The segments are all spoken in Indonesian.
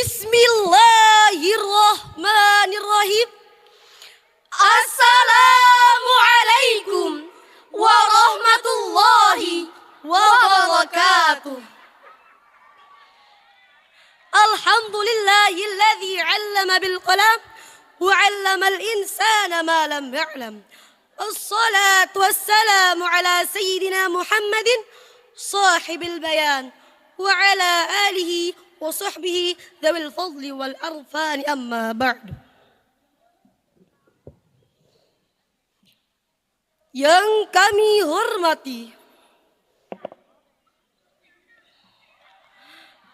Bismillahirrahmanirrahim. Assalamualaikum warahmatullahi wabarakatuh. Alhamdulillahilladzi 'allama bil qalam wa 'allamal insana ma lam ya'lam. Assalatu wassalamu ala sayyidina Muhammadin sahibil bayan wa ala alihi wa sahbihi dzawil fadli wal arfani amma ba'du. Yang kami hormati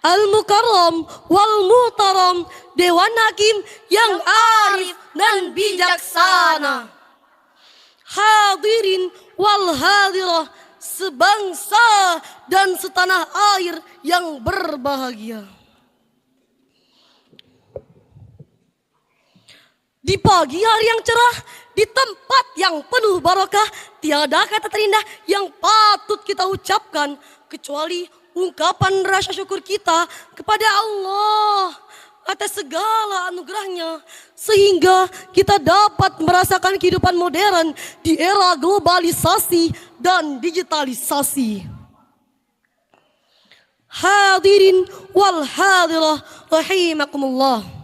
Al-Mukarram wal Muhtaram, Dewan Hakim yang arif dan bijaksana, hadirin wal hadirah, sebangsa dan setanah air yang berbahagia. Di pagi hari yang cerah, di tempat yang penuh barakah, tiada kata terindah yang patut kita ucapkan kecuali ungkapan rasa syukur kita kepada Allah atas segala anugerahnya, sehingga kita dapat merasakan kehidupan modern di era globalisasi dan digitalisasi. Hadirin wal hadirah rahimakumullah.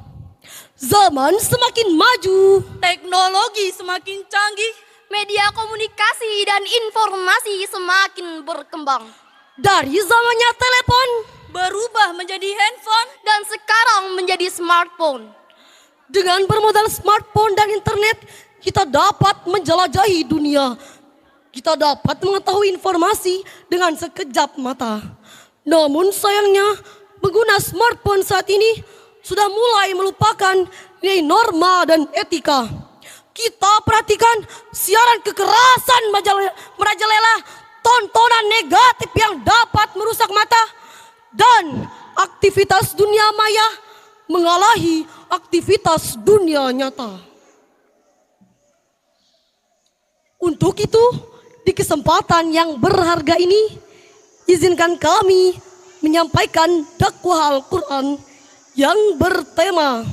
Zaman semakin maju, teknologi semakin canggih, media komunikasi dan informasi semakin berkembang. Dari zamannya telepon berubah menjadi handphone, dan sekarang menjadi smartphone. Dengan bermodal smartphone dan internet, kita dapat menjelajahi dunia. Kita dapat mengetahui informasi dengan sekejap mata. Namun sayangnya, pengguna smartphone saat ini sudah mulai melupakan nilai norma dan etika. Kita perhatikan siaran kekerasan merajalela, tontonan negatif yang dapat merusak mata, dan aktivitas dunia maya mengalahi aktivitas dunia nyata. Untuk itu, di kesempatan yang berharga ini, izinkan kami menyampaikan dakwah Al-Quran yang bertema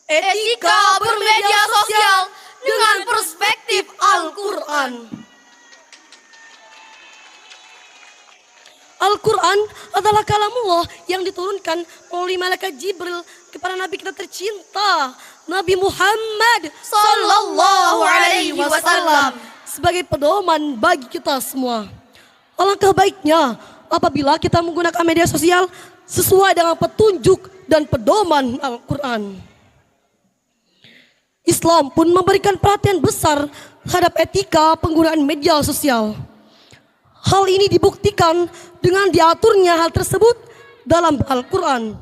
Etika bermedia sosial dengan perspektif Al-Quran. Al-Quran adalah kalamullah yang diturunkan oleh malaikat Jibril kepada Nabi kita tercinta, Nabi Muhammad Sallallahu alaihi wasallam, sebagai pedoman bagi kita semua. Alangkah baiknya apabila kita menggunakan media sosial sesuai dengan petunjuk dan pedoman Al-Quran. Islam pun memberikan perhatian besar terhadap etika penggunaan media sosial. Hal ini dibuktikan dengan diaturnya hal tersebut dalam Al-Quran.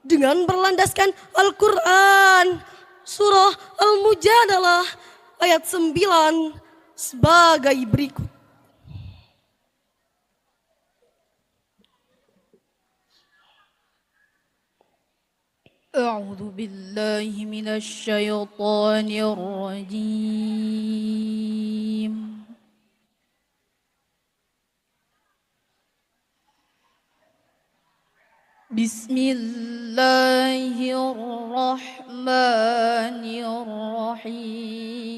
Dengan berlandaskan Al-Quran, surah Al-Mujadalah ayat 9 sebagai berikut. أعوذ بالله من الشيطان الرجيم. بسم الله الرحمن الرحيم.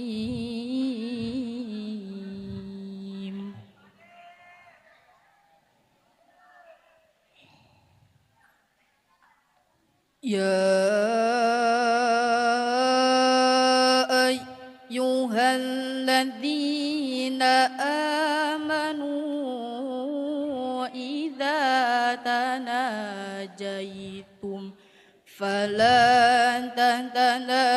يا أيها الذين آمنوا إذا تناجيتم فلا تتناجوا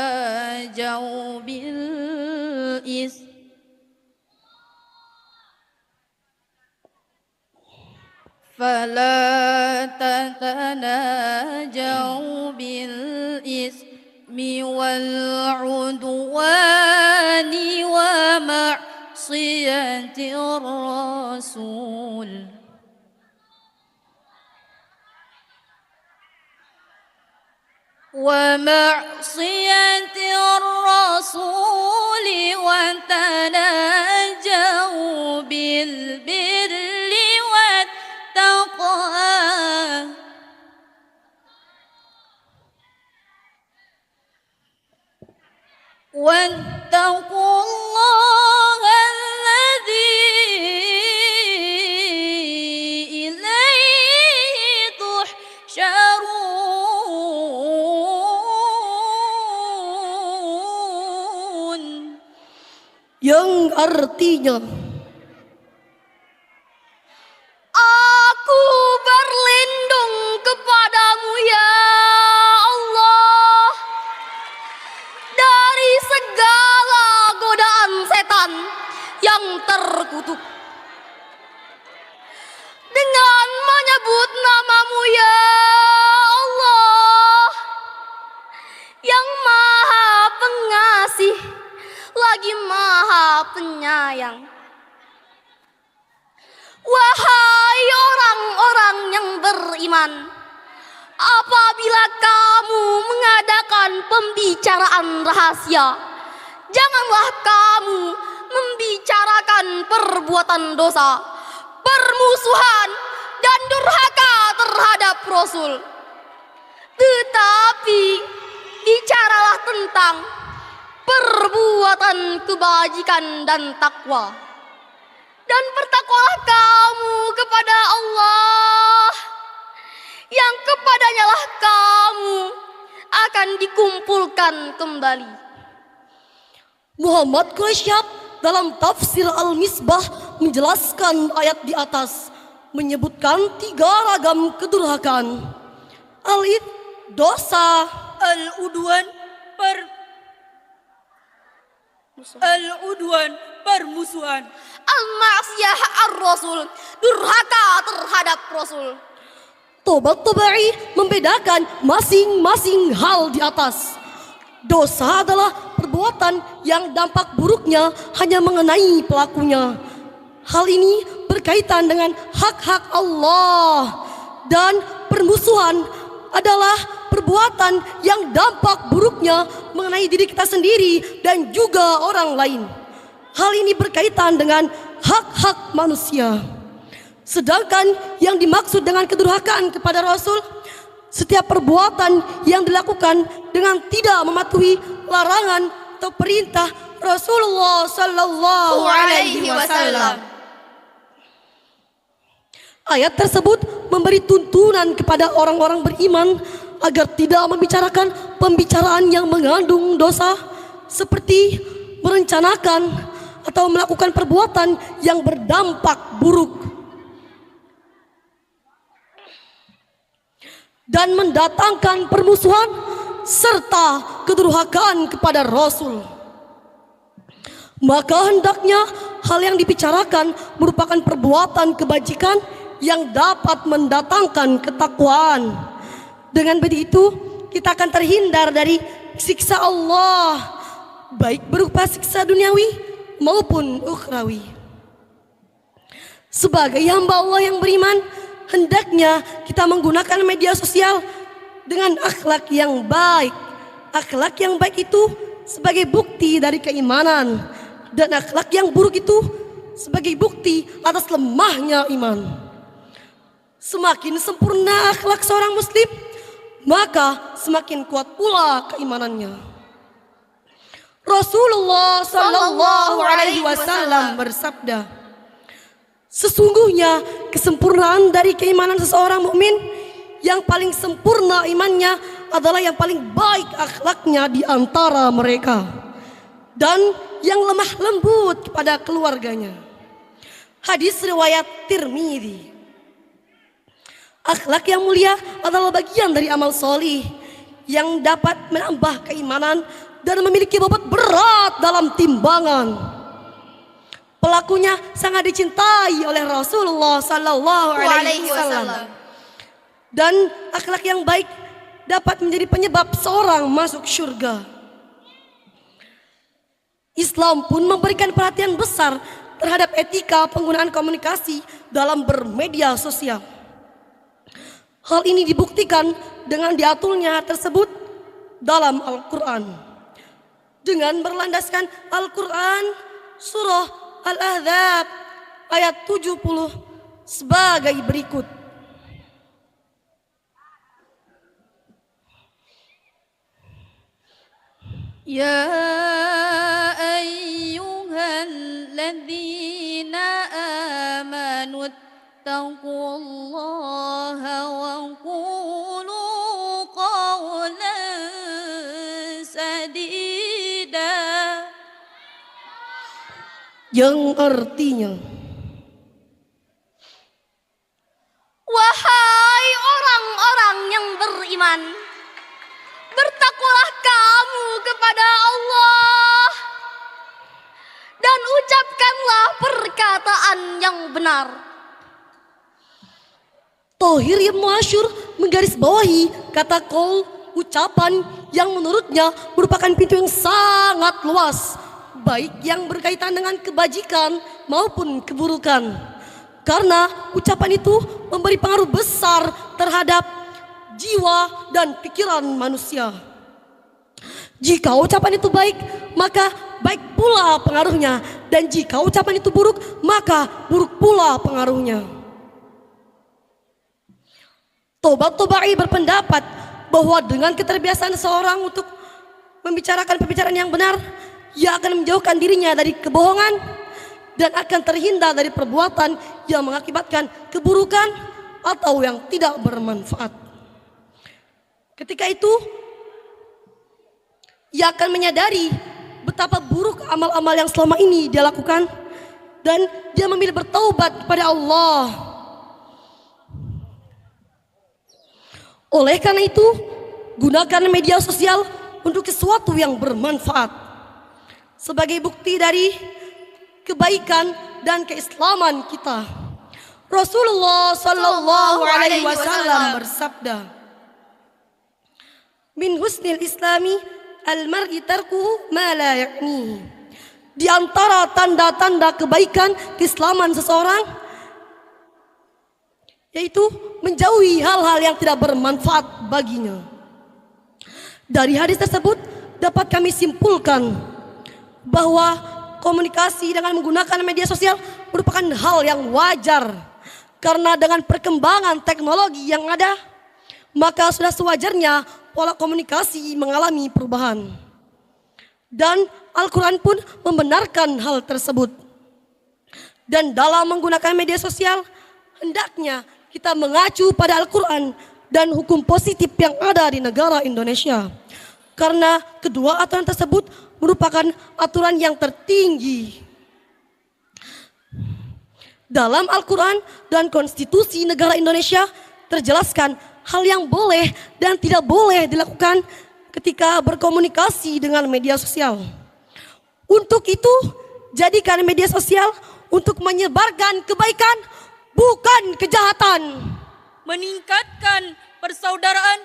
بالإثم والعدوان ومعصية الرسول وتناجوا بالبر والتقوى واتقوا الله الذي إليه تحشرون. Yang artinya, Aku berlindung kepadamu ya Allah dari segala godaan setan yang terkutuk. Dengan menyebut namamu ya Allah yang maha pengasih lagi maha penyayang. Wahai orang-orang yang beriman, apabila kamu mengadakan pembicaraan rahasia, janganlah kamu membicarakan perbuatan dosa, permusuhan, dan durhaka terhadap Rasul. Tetapi bicaralah tentang perbuatan kebajikan dan takwa. Dan bertakwalah kamu kepada Allah, yang kepadanya lah kamu akan dikumpulkan kembali. Muhammad Quraisyab dalam tafsir Al-Misbah menjelaskan ayat di atas, menyebutkan 3 ragam kedurhakaan. Alif, dosa. Al-udwan, permusuhan. Al-ma'siyah ar-Rasul, durhaka terhadap Rasul. Tobat Tabai membedakan masing-masing hal di atas. Dosa adalah perbuatan yang dampak buruknya hanya mengenai pelakunya. Hal ini berkaitan dengan hak-hak Allah. Dan permusuhan adalah perbuatan yang dampak buruknya mengenai diri kita sendiri dan juga orang lain. Hal ini berkaitan dengan hak-hak manusia. Sedangkan yang dimaksud dengan kedurhakaan kepada Rasul, setiap perbuatan yang dilakukan dengan tidak mematuhi larangan atau perintah Rasulullah sallallahu alaihi wasallam. Ayat tersebut memberi tuntunan kepada orang-orang beriman agar tidak membicarakan pembicaraan yang mengandung dosa, seperti merencanakan atau melakukan perbuatan yang berdampak buruk dan mendatangkan permusuhan serta kedurhakaan kepada Rasul. Maka hendaknya hal yang dibicarakan merupakan perbuatan kebajikan yang dapat mendatangkan ketakwaan. Dengan begitu kita akan terhindar dari siksa Allah, baik berupa siksa duniawi maupun ukhrawi. Sebagai hamba Allah yang beriman, hendaknya kita menggunakan media sosial dengan akhlak yang baik. Akhlak yang baik itu sebagai bukti dari keimanan, dan akhlak yang buruk itu sebagai bukti atas lemahnya iman. Semakin sempurna akhlak seorang muslim, maka semakin kuat pula keimanannya. Rasulullah sallallahu alaihi wasallam bersabda, sesungguhnya kesempurnaan dari keimanan seseorang mukmin, yang paling sempurna imannya adalah yang paling baik akhlaknya di antara mereka, dan yang lemah lembut kepada keluarganya. Hadis riwayat Tirmidzi. Akhlak yang mulia adalah bagian dari amal solih yang dapat menambah keimanan dan memiliki bobot berat dalam timbangan. Pelakunya sangat dicintai oleh Rasulullah sallallahu alaihi wasallam. Dan akhlak yang baik dapat menjadi penyebab seorang masuk surga. Islam pun memberikan perhatian besar terhadap etika penggunaan komunikasi dalam bermedia sosial. Hal ini dibuktikan dengan diaturnya tersebut dalam Al-Quran. Dengan berlandaskan Al-Quran surah Al-Ahzab ayat 70 sebagai berikut. يا أيها الذين آمنوا اتقوا الله وقولوا قولا سديدا. Yang artinya, Wahai orang-orang yang beriman, bertakwalah kamu kepada Allah dan ucapkanlah perkataan yang benar. Thohir Ibnu Asyur menggarisbawahi kata qaul, ucapan yang menurutnya merupakan pintu yang sangat luas, baik yang berkaitan dengan kebajikan maupun keburukan. Karena ucapan itu memberi pengaruh besar terhadap jiwa dan pikiran manusia. Jika ucapan itu baik, maka baik pula pengaruhnya. Dan jika ucapan itu buruk, maka buruk pula pengaruhnya. Tobat-Tobai berpendapat bahwa dengan keterbiasaan seorang untuk membicarakan pembicaraan yang benar, ia akan menjauhkan dirinya dari kebohongan dan akan terhindar dari perbuatan yang mengakibatkan keburukan atau yang tidak bermanfaat. Ketika itu, ia akan menyadari betapa buruk amal-amal yang selama ini dia lakukan dan dia memilih bertaubat kepada Allah. Oleh karena itu, gunakan media sosial untuk sesuatu yang bermanfaat. Sebagai bukti dari kebaikan dan keislaman kita, Rasulullah sallallahu alaihi wasallam bersabda, "Min husnil islami al-mar'i tarkuhu ma la ya'ni." Di antara tanda-tanda kebaikan keislaman seseorang yaitu menjauhi hal-hal yang tidak bermanfaat baginya. Dari hadis tersebut dapat kami simpulkan bahwa komunikasi dengan menggunakan media sosial merupakan hal yang wajar. Karena dengan perkembangan teknologi yang ada, maka sudah sewajarnya pola komunikasi mengalami perubahan. Dan Al-Quran pun membenarkan hal tersebut. Dan dalam menggunakan media sosial, hendaknya kita mengacu pada Al-Quran dan hukum positif yang ada di negara Indonesia. Karena kedua aturan tersebut merupakan aturan yang tertinggi. Dalam Al-Quran dan konstitusi negara Indonesia terjelaskan hal yang boleh dan tidak boleh dilakukan ketika berkomunikasi dengan media sosial. Untuk itu, jadikan media sosial untuk menyebarkan kebaikan, bukan kejahatan. Meningkatkan persaudaraan,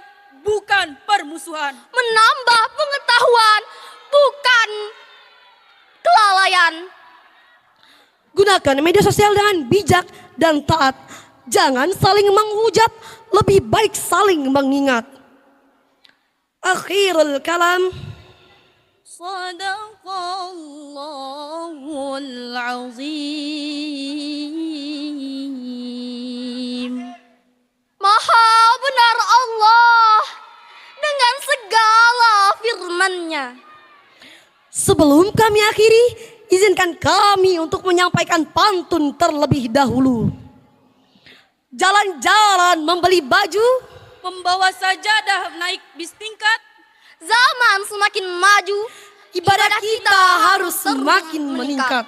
bukan permusuhan. Menambah pengetahuan, bukan kelalaian. Gunakan media sosial dengan bijak dan taat. Jangan saling menghujat, lebih baik saling mengingat. Akhirul kalam. Sadaqallahul azim. Maha benar Allah dengan segala firman-Nya. Sebelum kami akhiri, izinkan kami untuk menyampaikan pantun terlebih dahulu. Jalan-jalan membeli baju, Membawa sajadah naik bis tingkat, Zaman semakin maju, ibadah kita harus semakin meningkat.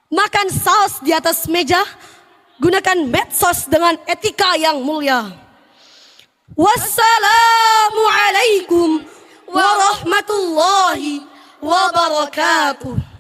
Makan saus di atas meja, gunakan medsos dengan etika yang mulia. Wassalamualaikum warahmatullahi wabarakatuh.